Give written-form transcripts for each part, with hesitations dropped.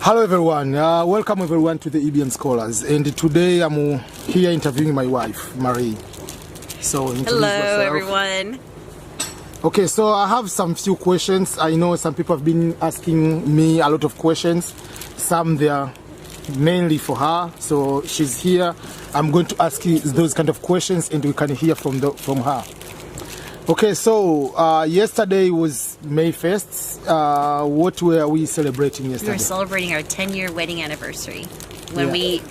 Hello everyone, welcome everyone to the EBMSCHOLARS, and today I'm here interviewing my wife, Marie. So hello everyone. Okay, so I have some few questions. I know some people have been asking me a lot of questions. Some they are mainly for her, so she's here. I'm going to ask you those kind of questions and we can hear from her. Okay, so yesterday was May 1st. What were we celebrating yesterday? We were celebrating our 10-year wedding anniversary when we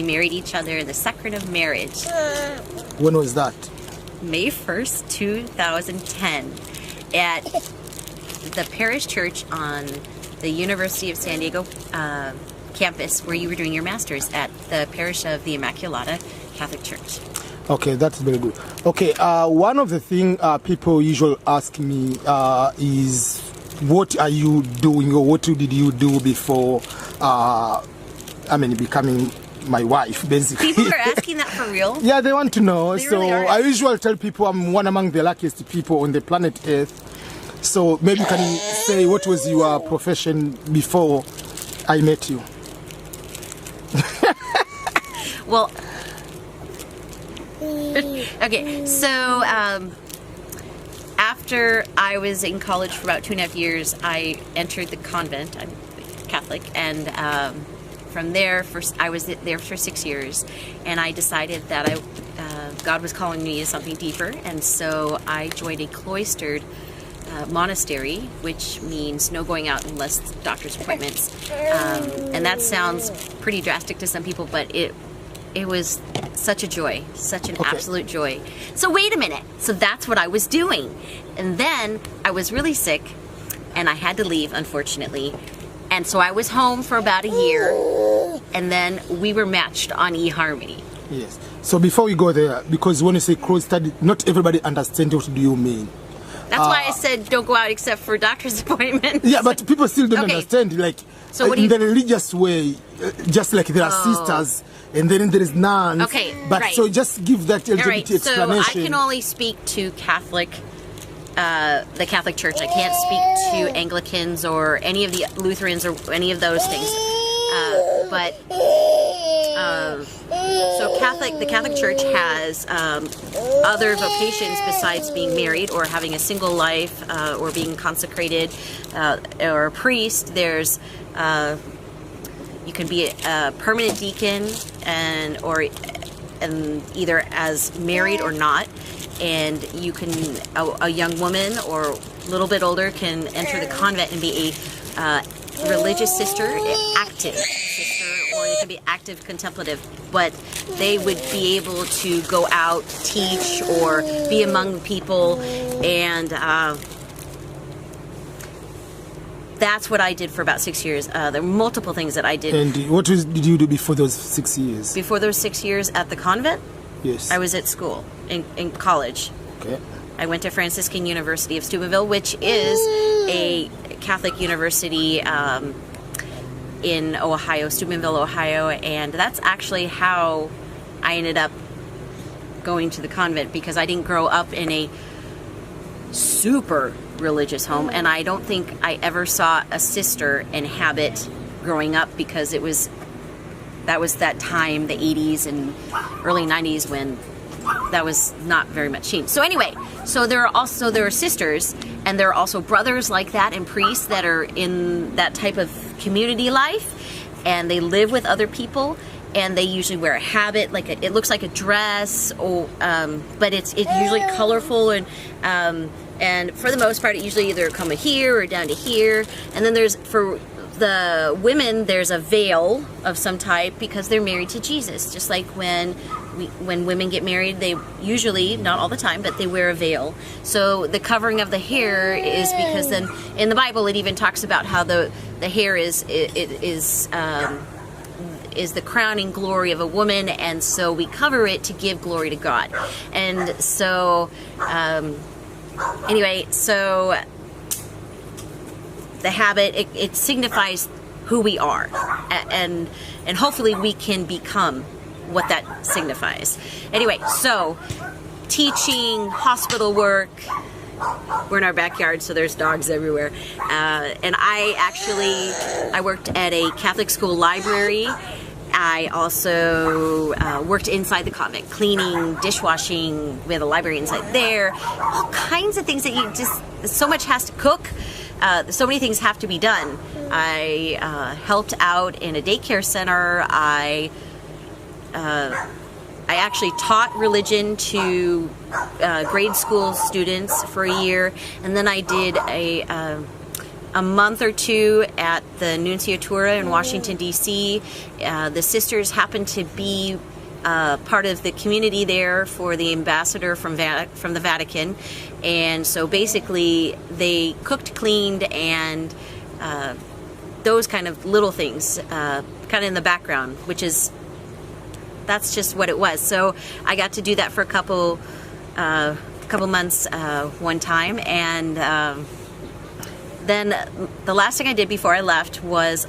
married each other in the sacrament of marriage. When was that? May 1st, 2010 at the parish church on the University of San Diego campus where you were doing your master's at the parish of the Immaculata Catholic Church. Okay, that's very good. Okay, one of the things people usually ask me is, what are you doing, or what did you do before, becoming my wife, basically? People are asking that for real? Yeah, they want to know. They so really are. I usually tell people I'm one among the luckiest people on the planet Earth. So maybe you can say, what was your profession before I met you? Well, okay, so after I was in college for about 2.5 years, I entered the convent. I'm Catholic, and from there, I was there for 6 years, and I decided that God was calling me to something deeper, and so I joined a cloistered monastery, which means no going out unless doctor's appointments. And that sounds pretty drastic to some people, but it was such a joy, such an absolute joy. So wait a minute, so that's what I was doing. And then I was really sick and I had to leave, unfortunately. And so I was home for about a year, and then we were matched on eHarmony. Yes. So before we go there, because when you say cloistered, not everybody understands what do you mean. That's why I said don't go out except for doctor's appointments. Yeah, but people still don't understand, like, so in the religious way, just like there are sisters, and then there is nuns. Okay, but right. So just give that LGBT explanation. So I can only speak to Catholic, the Catholic Church. I can't speak to Anglicans or any of the Lutherans or any of those things. So the Catholic Church has other vocations besides being married or having a single life or being consecrated or a priest. There's you can be a permanent deacon and either as married or not, and you can a young woman or a little bit older can enter the convent and be a religious sister, active sister, or they can be active contemplative, but they would be able to go out, teach, or be among people, and that's what I did for about 6 years. There were multiple things that I did. And what did you do before those 6 years? Before those 6 years at the convent? Yes. I was at school, in college. Okay. I went to Franciscan University of Steubenville, which is a Catholic university in Ohio, Steubenville, Ohio, and that's actually how I ended up going to the convent, because I didn't grow up in a super religious home, and I don't think I ever saw a sister in habit growing up, because that was that time, the 80s and early 90s, when that was not very much seen. So anyway, so there are sisters, and there are also brothers like that, and priests that are in that type of community life, and they live with other people, and they usually wear a habit, like it looks like a dress, or but it's usually colorful, and for the most part, it usually either come here or down to here, and then for the women, there's a veil of some type, because they're married to Jesus. Just like when women get married, they usually, not all the time, but they wear a veil. So the covering of the hair is because then in the Bible it even talks about how the hair is the crowning glory of a woman, and so we cover it to give glory to God. And so anyway, so the habit, it signifies who we are, and hopefully we can become what that signifies. Anyway, so teaching, hospital work, we're in our backyard, so there's dogs everywhere. And I worked at a Catholic school library. I also worked inside the convent, cleaning, dishwashing. We had a library inside there. All kinds of things that you just, so much has to cook. So many things have to be done. I helped out in a daycare center. I actually taught religion to grade school students for a year, and then I did a month or two at the Nunciatura in Washington, D.C. The sisters happened to be part of the community there for the ambassador from the Vatican, and so basically they cooked, cleaned, and those kind of little things kind of in the background, which is, that's just what it was. So I got to do that for a couple months one time, and then the last thing I did before I left was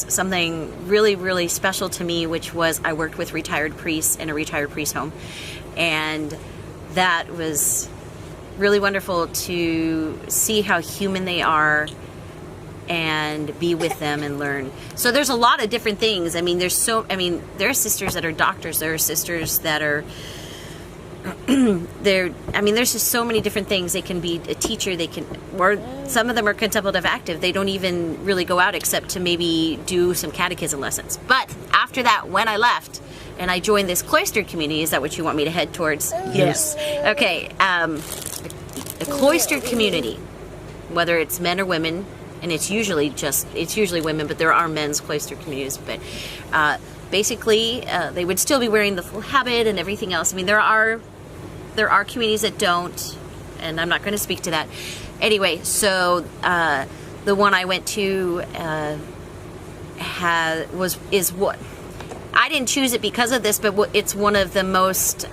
something really, really special to me, which was I worked with retired priests in a retired priest home, and that was really wonderful to see how human they are and be with them and learn. So there's a lot of different things. I mean, there are sisters that are doctors. There are sisters that are there's just so many different things. They can be a teacher, or some of them are contemplative active. They don't even really go out except to maybe do some catechism lessons. But after that, when I left and I joined this cloistered community, is that what you want me to head towards? Yes. Okay. A cloistered community, whether it's men or women, and it's usually women, but there are men's cloistered communities. But basically, they would still be wearing the full habit and everything else. I mean, there are communities that don't, and I'm not going to speak to that. Anyway, so the one I went to is what I didn't choose it because of this, but it's one of the most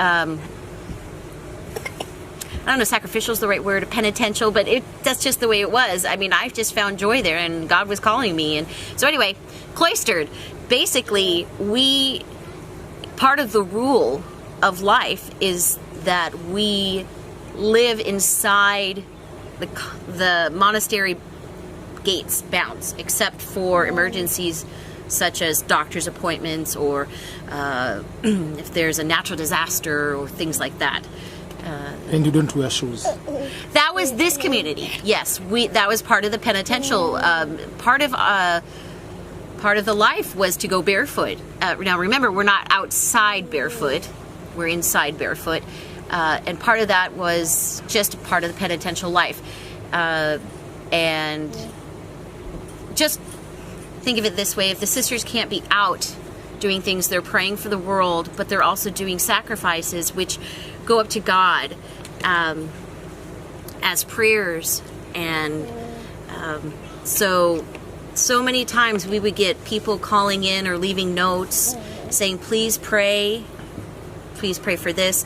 I don't know, sacrificial is the right word, penitential, but that's just the way it was. I mean, I just found joy there, and God was calling me. And so anyway, cloistered. Basically, part of the rule of life is that we live inside the monastery gates, bounds, except for emergencies such as doctor's appointments, or if there's a natural disaster or things like that. And you don't wear shoes. That was this community. Yes, that was part of the penitential. Part of the life was to go barefoot. Now remember, we're not outside barefoot; we're inside barefoot, and part of that was just part of the penitential life. And just think of it this way: if the sisters can't be out doing things, they're praying for the world, but they're also doing sacrifices, which go up to God as prayers. And so many times we would get people calling in or leaving notes saying, please pray for this.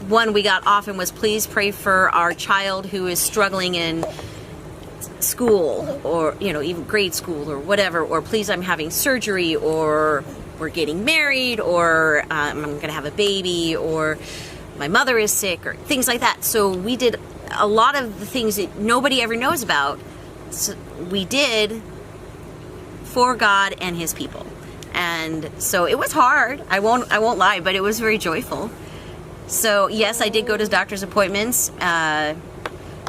One we got often was, please pray for our child who is struggling in school, or even grade school or whatever, or please, I'm having surgery, or we're getting married, or I'm going to have a baby, or my mother is sick, or things like that. So we did a lot of the things that nobody ever knows about. So we did for God and His people, and so it was hard. I won't lie, but it was very joyful. So yes, I did go to doctor's appointments.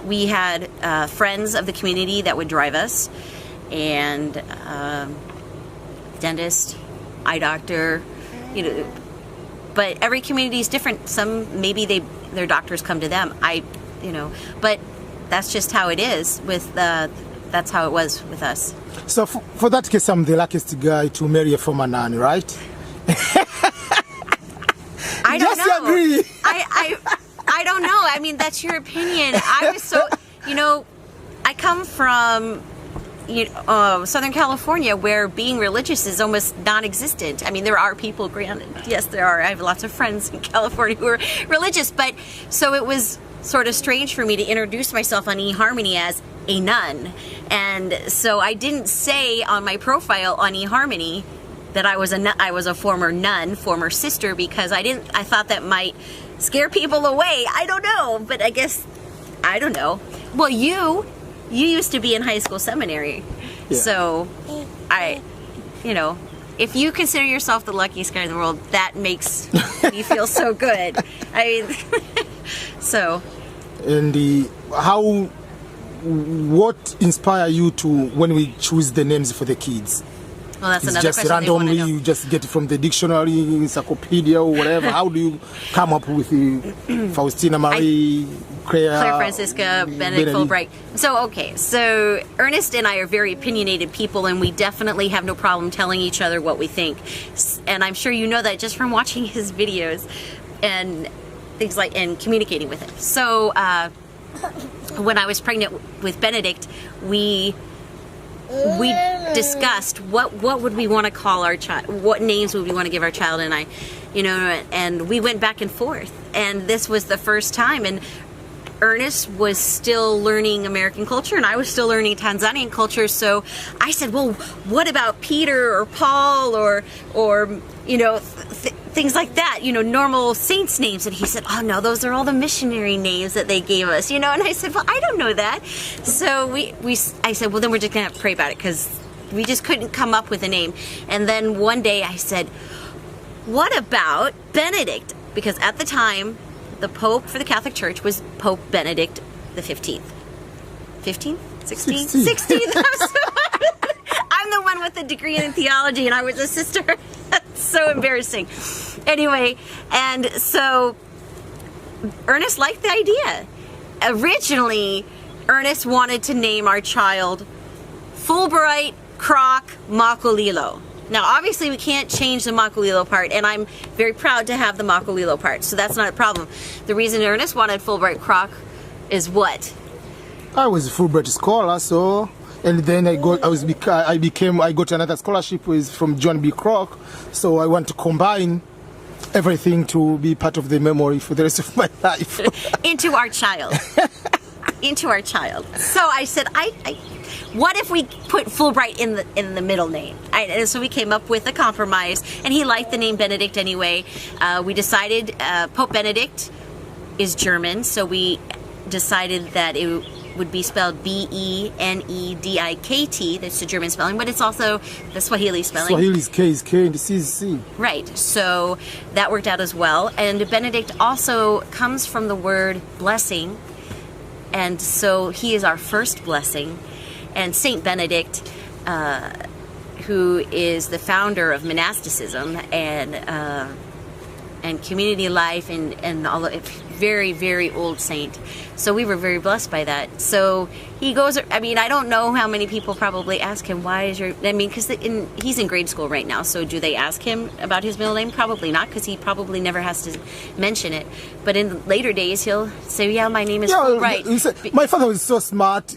We had friends of the community that would drive us, and dentist, eye doctor, but every community is different. Some, maybe their doctors come to them. But that's just how it is with that's how it was with us. So for that case, I'm the luckiest guy to marry a former nun, right? I don't know. Just agree. I don't know. I mean, that's your opinion. I was so, I come from Southern California, where being religious is almost non-existent. I mean, there are people, granted, yes, there are. I have lots of friends in California who are religious, but so it was sort of strange for me to introduce myself on eHarmony as a nun. And so I didn't say on my profile on eHarmony that I was a former nun, former sister, because I thought that might scare people away. I don't know, but I guess I don't know. Well, you used to be in high school seminary, so if you consider yourself the luckiest guy in the world, that makes me feel so good. I mean, so. And what inspire you to when we choose the names for the kids? Well, that's it's another just question randomly, you just get it from the dictionary, encyclopedia, or whatever. How do you come up with the Faustina, Marie, Clare, Francisca, Benedikt, Fulbright? So Ernest and I are very opinionated people, and we definitely have no problem telling each other what we think. And I'm sure you know that just from watching his videos and things like, and communicating with him. So when I was pregnant with Benedikt, we discussed what would we want to call our child, what names would we want to give our child, and and we went back and forth, and this was the first time, and Ernest was still learning American culture and I was still learning Tanzanian culture, so I said, well, what about Peter or Paul or things like that, normal saints names. And he said, oh no, those are all the missionary names that they gave us, and I said, well, I don't know that. So I said, well, then we're just gonna have to pray about it, because we just couldn't come up with a name. And then one day I said, what about Benedikt? Because at the time, the Pope for the Catholic Church was Pope Benedikt the 15th. 15th? 16th? 16th. I'm the one with the degree in theology, and I was a sister. That's so embarrassing. Anyway, and so Ernest liked the idea. Originally, Ernest wanted to name our child Fulbright Croc Makulilo. Now, obviously, we can't change the Makulilo part, and I'm very proud to have the Makulilo part, so that's not a problem. The reason Ernest wanted Fulbright Croc is what? I was a Fulbright scholar, so, and then I got another scholarship from John B. Croc, so I want to combine everything to be part of the memory for the rest of my life. Into our child. Into our child. So I said, what if we put Fulbright in the middle name? And so we came up with a compromise, and he liked the name Benedikt anyway. We decided Pope Benedikt is German, so we decided that it would be spelled Benedikt. That's the German spelling, but it's also the Swahili spelling. Swahili's K is K and C is C. Right, so that worked out as well. And Benedikt also comes from the word blessing, and so he is our first blessing. And Saint Benedikt, who is the founder of monasticism and community life and all of, very, very old saint. So we were very blessed by that. So he goes, I mean, I don't know how many people probably ask him, why is your, I mean, because he's in grade school right now, so do they ask him about his middle name? Probably not, because he probably never has to mention it. But in later days, he'll say, yeah, my name is Fulbright. My father was so smart.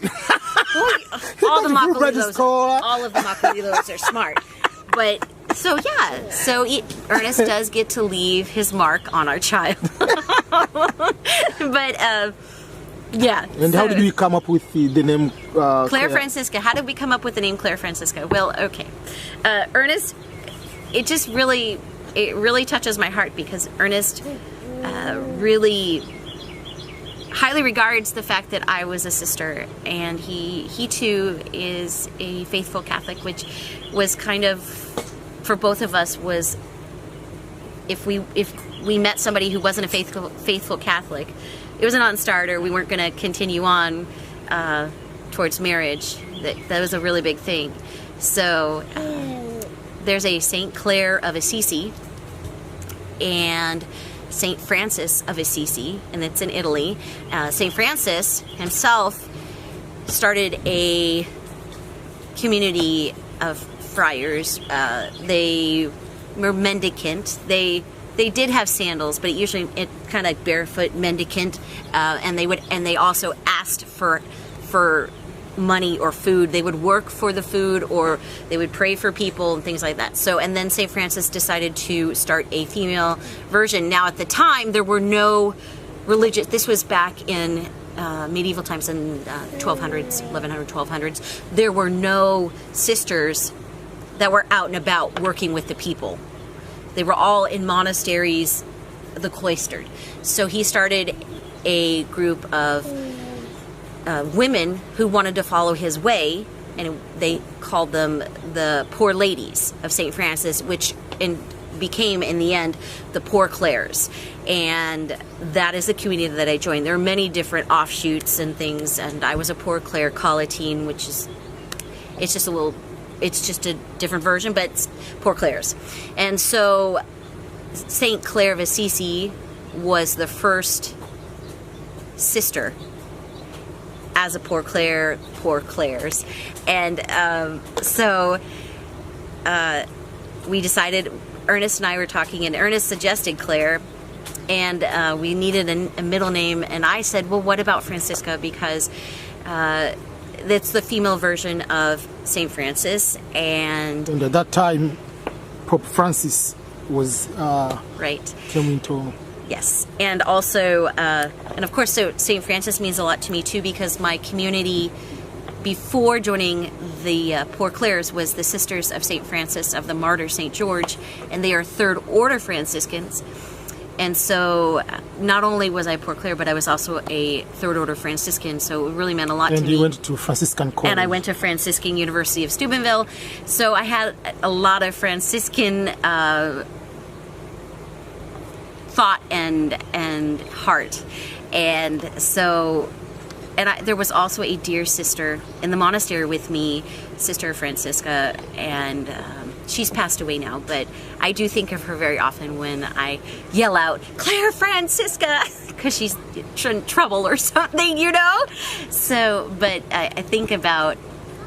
all of the Makulilos are smart. But, so yeah, so Ernest does get to leave his mark on our child. But, yeah. And so, how did we come up with the name Clare Francisca? How did we come up with the name Clare Francisca? Well, okay. Ernest, it really touches my heart, because Ernest really highly regards the fact that I was a sister, and he too is a faithful Catholic, which was kind of, for both of us, was if we met somebody who wasn't a faithful Catholic, it was a non-starter. We weren't going to continue on towards marriage. That was a really big thing. So there's a Saint Clare of Assisi and Saint Francis of Assisi, and it's in Italy. Saint Francis himself started a community of friars. They were mendicant. They did have sandals, but it kind of barefoot mendicant, and they also asked for money or food. They would work for the food, or they would pray for people and things like that. So, and then St. Francis decided to start a female version. Now, at the time, there were no religious, this was back in medieval times, in 1200s, 1100, 1200s. There were no sisters that were out and about working with the people. They were all in monasteries, the cloistered. So he started a group of women who wanted to follow his way, and they called them the Poor Ladies of St. Francis, which became in the end the Poor Clares. And that is the community that I joined. There are many different offshoots and things, and I was a Poor Clare Collatine, which is, it's just a different version, but it's Poor Clares. And so St. Clare of Assisi was the first sister as a Poor Clares. And so we decided, Ernest and I were talking, and Ernest suggested Clare, and we needed a middle name, and I said, well, what about Francisca, because that's the female version of St. Francis, and at that time Pope Francis was right, coming to. Yes, and also, and of course, so St. Francis means a lot to me too, because my community before joining the Poor Clares was the Sisters of St. Francis of the Martyr St. George, and they are Third Order Franciscans. And so not only was I Poor Clare, but I was also a Third Order Franciscan, so it really meant a lot to me. And you went to Franciscan college. And I went to Franciscan University of Steubenville, so I had a lot of Franciscan thought and heart. And so, there was also a dear sister in the monastery with me, Sister Francisca, and she's passed away now, but I do think of her very often when I yell out, Clare Francisca, because she's in trouble or something, you know? So, but I think about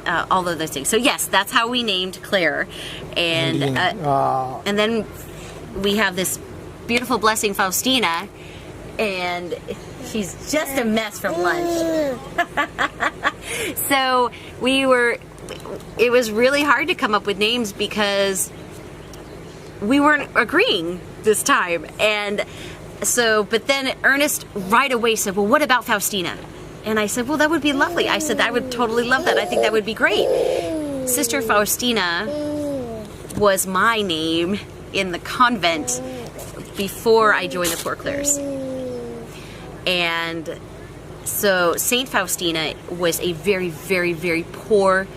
all of those things. So yes, that's how we named Clare. And then we have this beautiful blessing, Faustina, and she's just a mess from lunch. So it was really hard to come up with names because we weren't agreeing this time. And so, but then Ernest right away said, well, what about Faustina? And I said, well, that would be lovely. I said, I would totally love that. I think that would be great. Sister Faustina was my name in the convent before I joined the Poor Clares. And so Saint Faustina was a very, very, very poor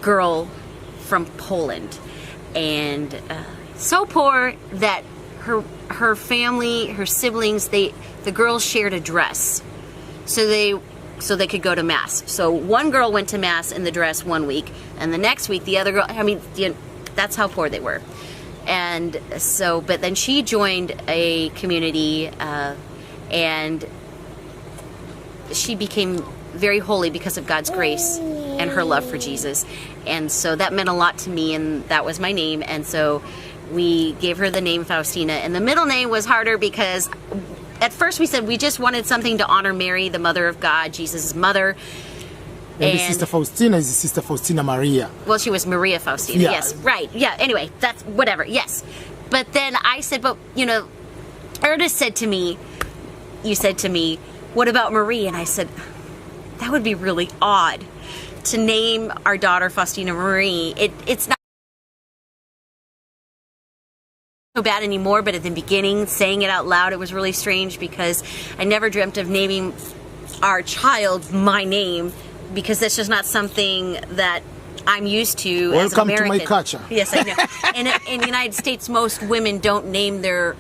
girl from Poland, and so poor that her family, her siblings, the girls shared a dress, so they could go to mass. So one girl went to mass in the dress one week, and the next week the other girl. I mean, that's how poor they were. And so, but then she joined a community, and she became very holy because of God's grace and her love for Jesus. And so that meant a lot to me, and that was my name. And so we gave her the name Faustina. And the middle name was harder because at first we said we just wanted something to honor Mary, the Mother of God, Jesus' mother. And the Sister Faustina is the Sister Faustina Maria. Well, she was Maria Faustina, yeah. Yes, right, yeah, anyway, that's whatever, yes. But then I said, but, Ernest said to me, you said to me, what about Marie? And I said, that would be really odd to name our daughter Faustina Marie. It's not so bad anymore, but at the beginning, saying it out loud, it was really strange because I never dreamt of naming our child my name, because that's just not something that I'm used to as an American. Welcome to my culture. Yes, I know. In the United States, most women don't name their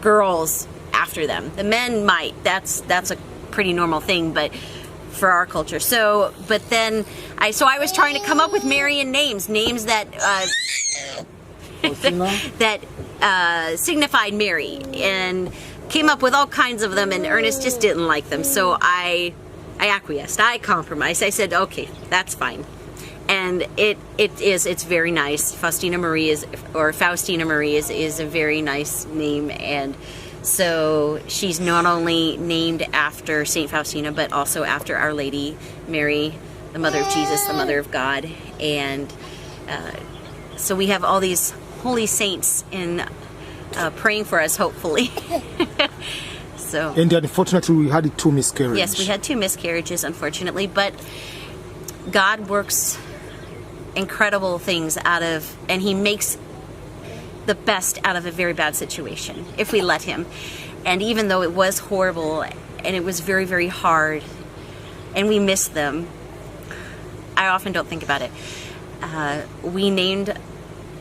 girls after them. The men might. That's a pretty normal thing, but for our culture. So, but then I was trying to come up with Marian names that that signified Mary, and came up with all kinds of them, and Ernest just didn't like them. So I acquiesced. I compromised. I said, okay, that's fine. And it's very nice. Faustina Marie is a very nice name. And so she's not only named after Saint Faustina, but also after Our Lady Mary, the Mother of Jesus, the Mother of God. And so we have all these holy saints in praying for us, hopefully. So. And unfortunately, we had 2 miscarriages. Yes, we had 2 miscarriages, unfortunately, but God works incredible things and He makes the best out of a very bad situation, if we let Him. And even though it was horrible, and it was very, very hard, and we missed them. I often don't think about it. We named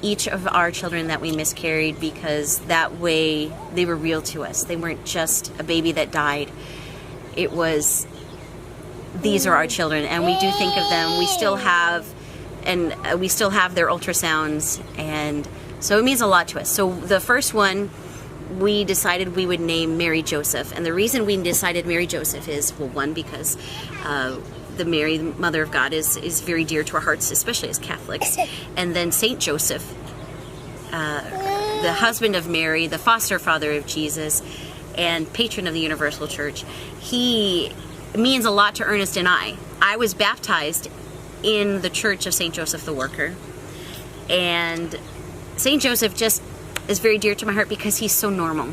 each of our children that we miscarried because that way they were real to us. They weren't just a baby that died. It was, these are our children, and we do think of them. We still have their ultrasounds, and so it means a lot to us. So the first one, we decided we would name Mary Joseph, and the reason we decided Mary Joseph is, well, one, because the Mary, the Mother of God, is very dear to our hearts, especially as Catholics. And then Saint Joseph, the husband of Mary, the foster father of Jesus, and patron of the Universal Church, he means a lot to Ernest and I. I was baptized in the Church of Saint Joseph the Worker, and Saint Joseph just is very dear to my heart because he's so normal.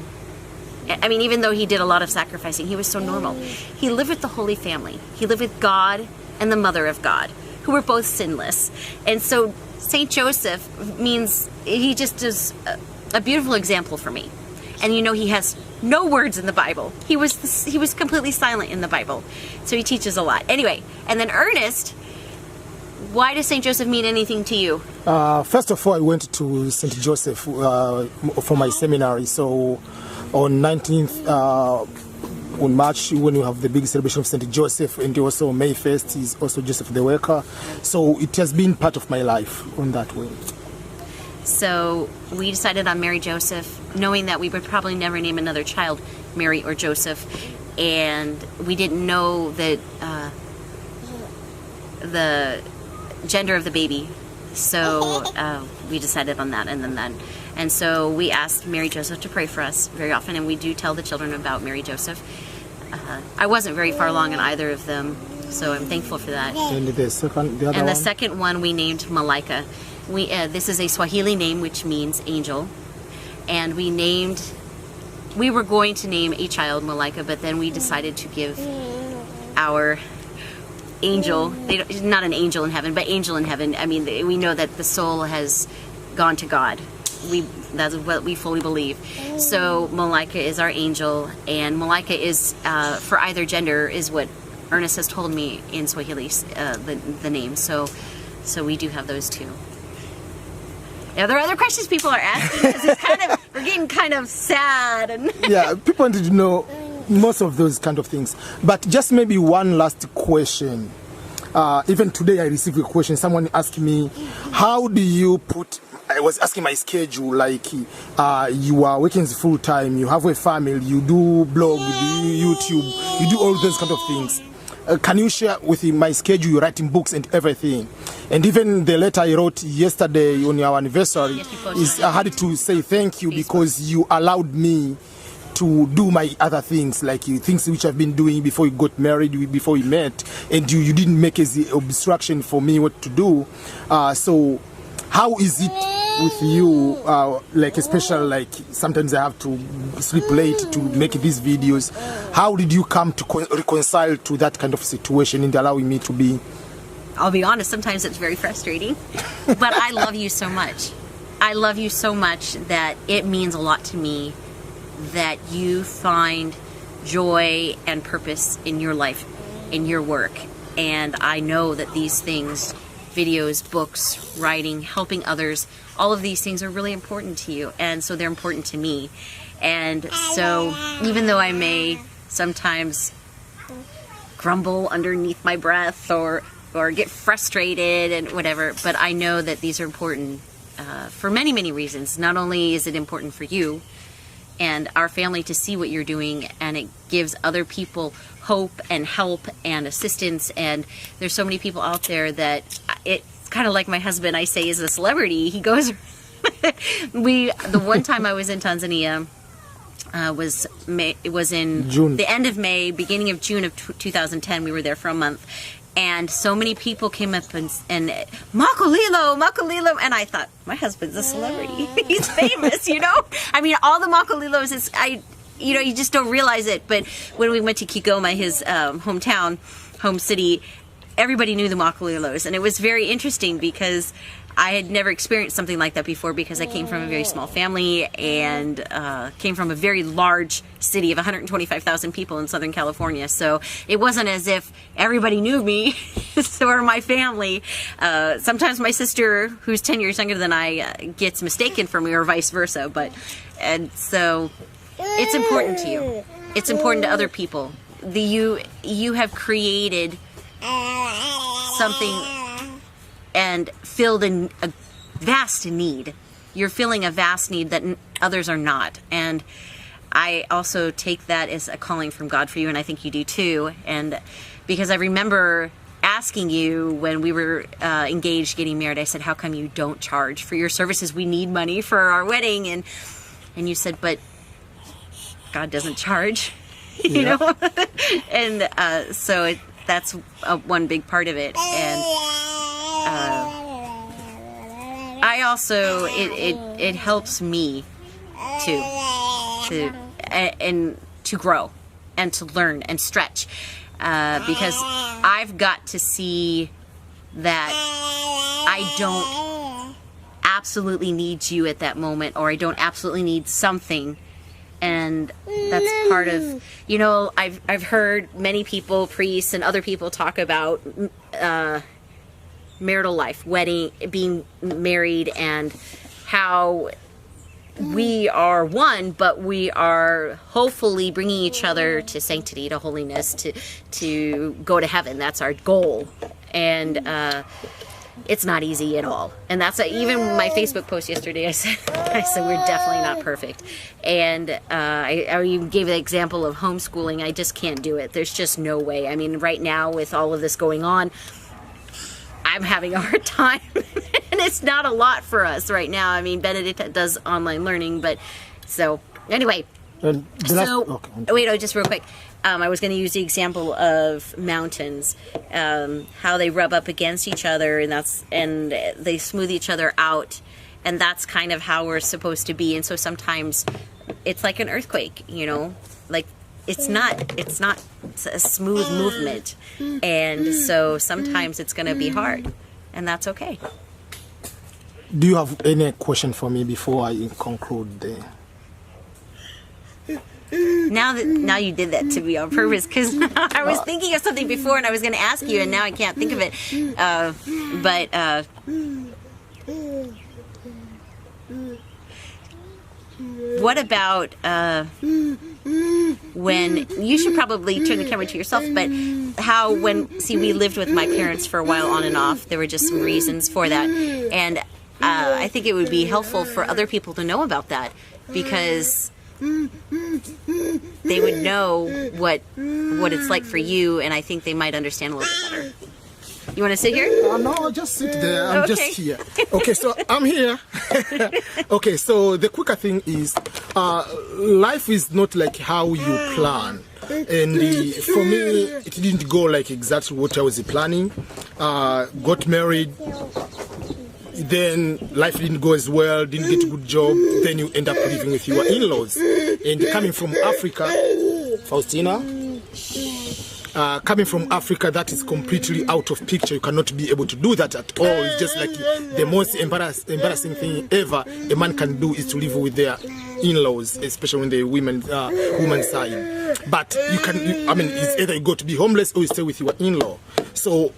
I mean, even though he did a lot of sacrificing, he was so normal. He lived with the Holy Family. He lived with God and the Mother of God, who were both sinless. And so Saint Joseph means, he just is a beautiful example for me. And you know, he has no words in the Bible. He was completely silent in the Bible. So he teaches a lot. Anyway, and then Ernest, why does Saint Joseph mean anything to you? First of all, I went to Saint Joseph for my seminary. So on 19th, on March, when you have the big celebration of Saint Joseph, and also May 1st is also Joseph the Worker. So it has been part of my life on that way. So we decided on Mary Joseph, knowing that we would probably never name another child Mary or Joseph, and we didn't know that the gender of the baby. So we decided on that, and then and so we asked Mary Joseph to pray for us very often, and we do tell the children about Mary Joseph. I wasn't very far along in either of them, so I'm thankful for that. And the second one we named Malaika. This is a Swahili name which means angel, and we were going to name a child Malaika, but then we decided to give our angel, not an angel in heaven, but angel in heaven. I mean, we know that the soul has gone to God. That's what we fully believe. So Malaika is our angel, and Malaika is, for either gender, is what Ernest has told me in Swahili, the name. So we do have those two. Are there other questions people are asking? Because we're getting kind of sad. And yeah, people wanted to know most of those kind of things. But just maybe one last question. Even today I received a question. Someone asked me, how do you put, I was asking my schedule, like you are working full time, you have a family, you do blog, you do YouTube, you do all those kind of things. Can you share with me my schedule? You're writing books and everything. And even the letter I wrote yesterday on our anniversary, I had to say thank you because you allowed me to do my other things, like things which I've been doing before you got married, before we met, and you didn't make as the obstruction for me what to do. So how is it with you, like especially like sometimes I have to sleep late to make these videos? How did you come to reconcile to that kind of situation and allowing me to be? I'll be honest, sometimes it's very frustrating, but I love you so much. I love you so much that it means a lot to me that you find joy and purpose in your life, in your work. And I know that these things, videos, books, writing, helping others, all of these things are really important to you, and so they're important to me. And so even though I may sometimes grumble underneath my breath or get frustrated and whatever, but I know that these are important for many, many reasons. Not only is it important for you and our family to see what you're doing, and it gives other people hope and help and assistance, and there's so many people out there that it's kind of like my husband, I say, is a celebrity. He goes the one time I was in Tanzania it was in June. The end of May, beginning of June of 2010. We were there for a month, and so many people came up and Makolilo, and I thought, my husband's a celebrity. He's famous, you know. I mean, all the Makolilos you just don't realize it. But when we went to Kigoma, his home city, everybody knew the Machalilos, and it was very interesting because I had never experienced something like that before because I came from a very small family and came from a very large city of 125,000 people in Southern California. So it wasn't as if everybody knew me or my family. Sometimes my sister, who's 10 years younger than I, gets mistaken for me or vice versa. And so it's important to you. It's important to other people. You have created something and filled in a vast need. You're filling a vast need that others are not. And I also take that as a calling from God for you, and I think you do too. And because I remember asking you when we were engaged, getting married, I said, how come you don't charge for your services? We need money for our wedding. And you said, but God doesn't charge, you know? And so that's one big part of it. And I also, it helps me to grow and to learn and stretch, because I've got to see that I don't absolutely need you at that moment, or I don't absolutely need something. And that's part of, you know, I've heard many people, priests and other people, talk about marital life, wedding, being married, and how we are one, but we are hopefully bringing each other to sanctity, to holiness, to go to heaven. That's our goal. And it's not easy at all. And that's even my Facebook post yesterday, I said we're definitely not perfect. And I even gave the example of homeschooling. I just can't do it. There's just no way. I mean, right now with all of this going on, I'm having a hard time. And it's not a lot for us right now. I mean, Benedikt does online learning, but so anyway. Just real quick. I was going to use the example of mountains, how they rub up against each other, and they smooth each other out, and that's kind of how we're supposed to be. And so sometimes it's like an earthquake, you know, like it's not a smooth movement, and so sometimes it's going to be hard, and that's okay. Do you have any question for me before I conclude there? Now you did that to me on purpose, because I was thinking of something before and I was going to ask you, and now I can't think of it. What about when, you should probably turn the camera to yourself, but how we lived with my parents for a while on and off, there were just some reasons for that. And I think it would be helpful for other people to know about that, because they would know what it's like for you, and I think they might understand a little bit better. You want to sit here? No, I'll just sit there. I'm just here. Okay, so I'm here. Okay, so the quicker thing is, life is not like how you plan. And for me, it didn't go like exactly what I was planning. Got married. Then life didn't go as well, didn't get a good job, then you end up living with your in-laws. And coming from Africa, Faustina, coming from Africa, that is completely out of picture. You cannot be able to do that at all. It's just like the most embarrassing thing ever a man can do is to live with their in-laws, especially when the woman's side. But it's either you go to be homeless or you stay with your in-law. So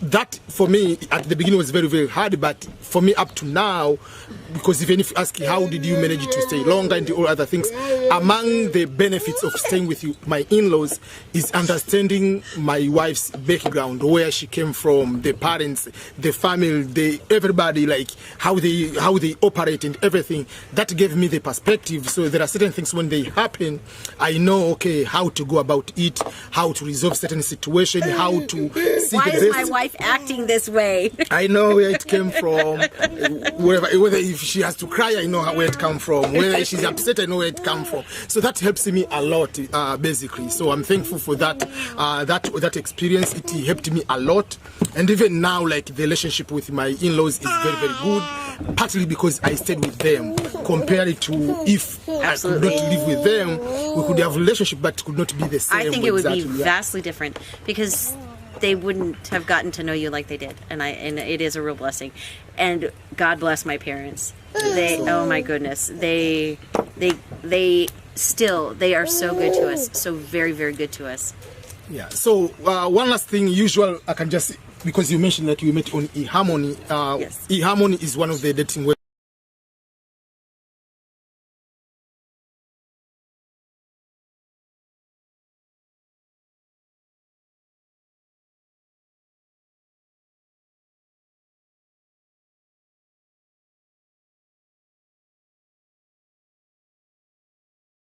that for me at the beginning was very, very hard, but for me up to now, because even if you ask how did you manage to stay longer and all other things, among the benefits of staying with my in-laws is understanding my wife's background, where she came from, the parents, the family, everybody, like how they operate and everything. That gave me the perspective. So there are certain things when they happen, I know, okay, how to go about it, how to resolve certain situations, how to see Why the is best. my wife acting this way? I know where it came from. Whether if she has to cry, I know where it comes from. Whether she's upset, I know where it comes from. So that helps me a lot, basically. So I'm thankful for that. That experience, it helped me a lot. And even now, like the relationship with my in-laws is very, very good. Partly because I stayed with them, compared to if Absolutely. I could not live with them, we could have a relationship, but could not be the same. I think it would be vastly different, because they wouldn't have gotten to know you like they did, and it is a real blessing. And God bless my parents. Oh my goodness, they are so good to us, so very, very good to us. Yeah. So one last thing, usual, I can just, because you mentioned that you met on eHarmony. Yes. eHarmony is one of the dating websites